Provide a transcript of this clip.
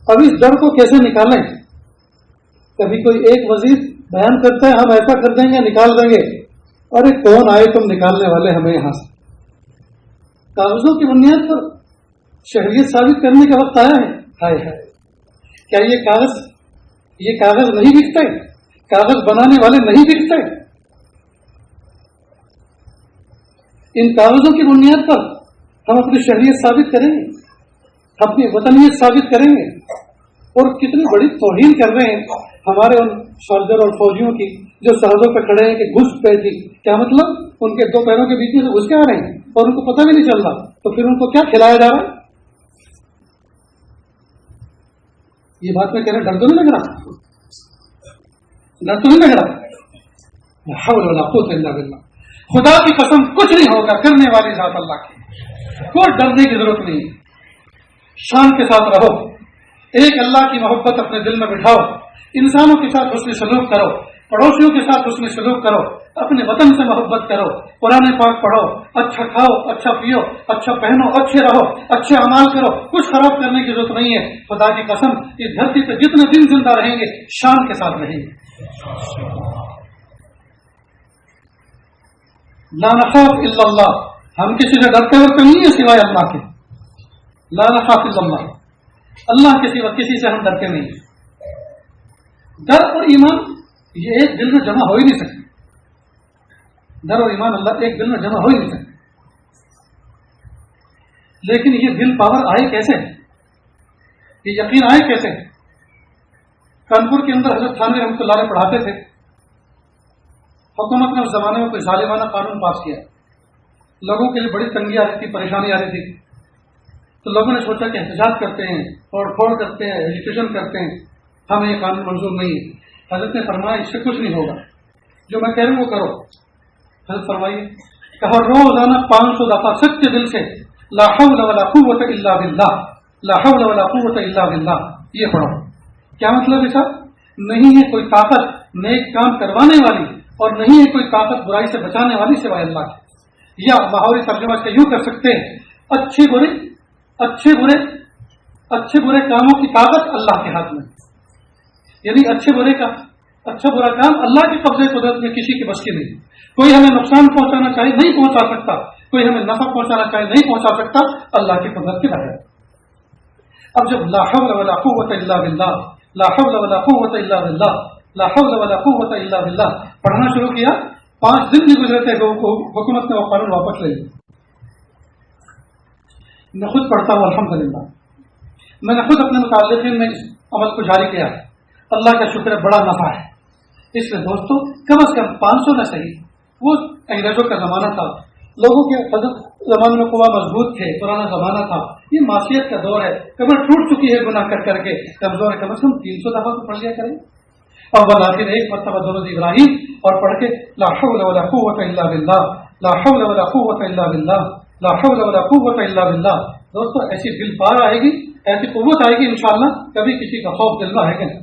اب اس ڈر کو کیسے نکالیں؟ کبھی کوئی ایک وزیر بیان کرتا ہے ہم ایسا کر دیں گے نکال دیں گے، ارے کون آئے تم نکالنے والے ہمیں یہاں سے؟ کاغذوں کی بنیاد پر شہریت ثابت کرنے کا وقت آیا ہے۔ ہائے ہائے، کیا یہ کاغذ نہیں بکتے؟ کاغذ بنانے والے نہیں بکتے؟ ان کاغذوں کی بنیاد پر ہم اپنی شہریت ثابت کریں گے، اپنی وطنیت ثابت کریں گے، اور کتنی بڑی توہین کر رہے ہیں ہمارے ان سولجر اور فوجیوں کی جو سرحدوں پہ کھڑے ہیں کہ گھس پہ تھی، کیا مطلب ان کے دو پیروں کے بیچ میں سے گھس کے آ رہے ہیں اور ان کو پتہ بھی نہیں چل رہا، تو پھر ان کو کیا کھلایا جا رہا ہے؟ یہ بات میں کہہ رہا، ڈر تو نہیں لگ رہا؟ ڈر تو نہیں لگ رہا؟ لا حول ولا قوت الا باللہ، خدا کی قسم کچھ نہیں ہوگا، کرنے والی ذات اللہ کی، کوئی ڈرنے کی ضرورت نہیں، شان کے ساتھ رہو، ایک اللہ کی محبت اپنے دل میں بٹھاؤ، انسانوں کے ساتھ حسن سلوک کرو، پڑوسیوں کے ساتھ حسن سلوک کرو، اپنے وطن سے محبت کرو، قرآن پاک پڑھو، اچھا کھاؤ، اچھا پیو، اچھا پہنو، اچھے رہو، اچھے اعمال کرو، کچھ خراب کرنے کی ضرورت نہیں ہے۔ خدا کی قسم اس دھرتی پہ جتنے دن زندہ رہیں گے شان کے ساتھ رہیں گے۔ لا نخاف الا اللہ، ہم کسی سے ڈرتے ورتے نہیں ہیں سوائے اللہ کے۔ لا نخاف الا اللہ، اللہ کے سوا کسی سے ہم ڈرتے نہیں۔ ڈر اور ایمان یہ ایک دل میں جمع ہو ہی نہیں سکتے، ڈر اور ایمان اللہ ایک دل میں جمع ہو ہی نہیں سکتے۔ لیکن یہ دل پاور آئے کیسے، یہ یقین آئے کیسے؟ کانپور کے اندر حضرت تھانوی رحمۃ اللہ علیہ پڑھاتے تھے، حکومت نے اس زمانے میں کوئی ظالمانہ قانون پاس کیا، لوگوں کے لیے بڑی تنگی آ رہی تھی، پریشانی آ رہی تھی، تو لوگوں نے سوچا کہ احتجاج کرتے ہیں، توڑ پھوڑ کرتے ہیں، ایجوکیشن کرتے ہیں، ہمیں یہ قانون منظور نہیں ہے۔ حضرت نے فرمایا اس سے کچھ نہیں ہوگا، جو میں کہہ رہا ہوں وہ کرو۔ حضرت فرمائیے، کہا روزانہ 500 دفعہ سچے دل سے لا حول ولا قوت الا باللہ، لا حول ولا قوت الا باللہ یہ پڑھو۔ کیا مطلب ہے صاحب؟ نہیں ہے کوئی طاقت نیک کام کروانے والی اور نہیں ہے کوئی طاقت برائی سے بچانے والی سوائے اللہ کی۔ یا ماحولی ترجمہ سے یوں کر سکتے ہیں، اچھے برے کاموں کی طاقت اللہ کے ہاتھ میں، یعنی اچھا برا کام اللہ کے قبضے قدرت میں، کسی کے بس کی نہیں۔ کوئی ہمیں نقصان پہنچانا چاہے نہیں پہنچا سکتا، کوئی ہمیں نفع پہنچانا چاہے نہیں پہنچا سکتا، اللہ کی قدرت کے بغیر۔ اب جب لا حول ولا قوت الا باللہ، لا حول ولا قوت الا باللہ، لا حول ولا قوت الا باللہ پڑھنا شروع کیا، 5 دن نہیں گزرے تھے حکومت نے وہ قانون واپس لے لیا۔ میں خود پڑھتا ہوں الحمدللہ، میں نے خود اپنے متعلقین میں اس عمل کو جاری کیا، اللہ کا شکر ہے بڑا نفع ہے۔ اس لیے دوستو کم از کم 500 نہ صحیح، وہ انگریزوں کا زمانہ تھا، لوگوں کے حضرت زمانے میں قوا مضبوط تھے، پرانا زمانہ تھا، یہ معصیت کا دور ہے، کمر ٹوٹ چکی ہے گناہ کر کے، کمزور ہے، کم از کم 300 دفعہ تو پڑھ لیا کریں، اور بلاخر ایک مرتبہ درود ابراہیم اور پڑھ کے لا حول ولا قوت الا باللہ، لا حول ولا قوت الا باللہ، لا حول ولا قوت الا باللہ۔ دوستو ایسی دل پار آئے گی، ایسی قوت آئے گی انشاءاللہ، کبھی کسی کا خوف دل میں آئے گا نہیں۔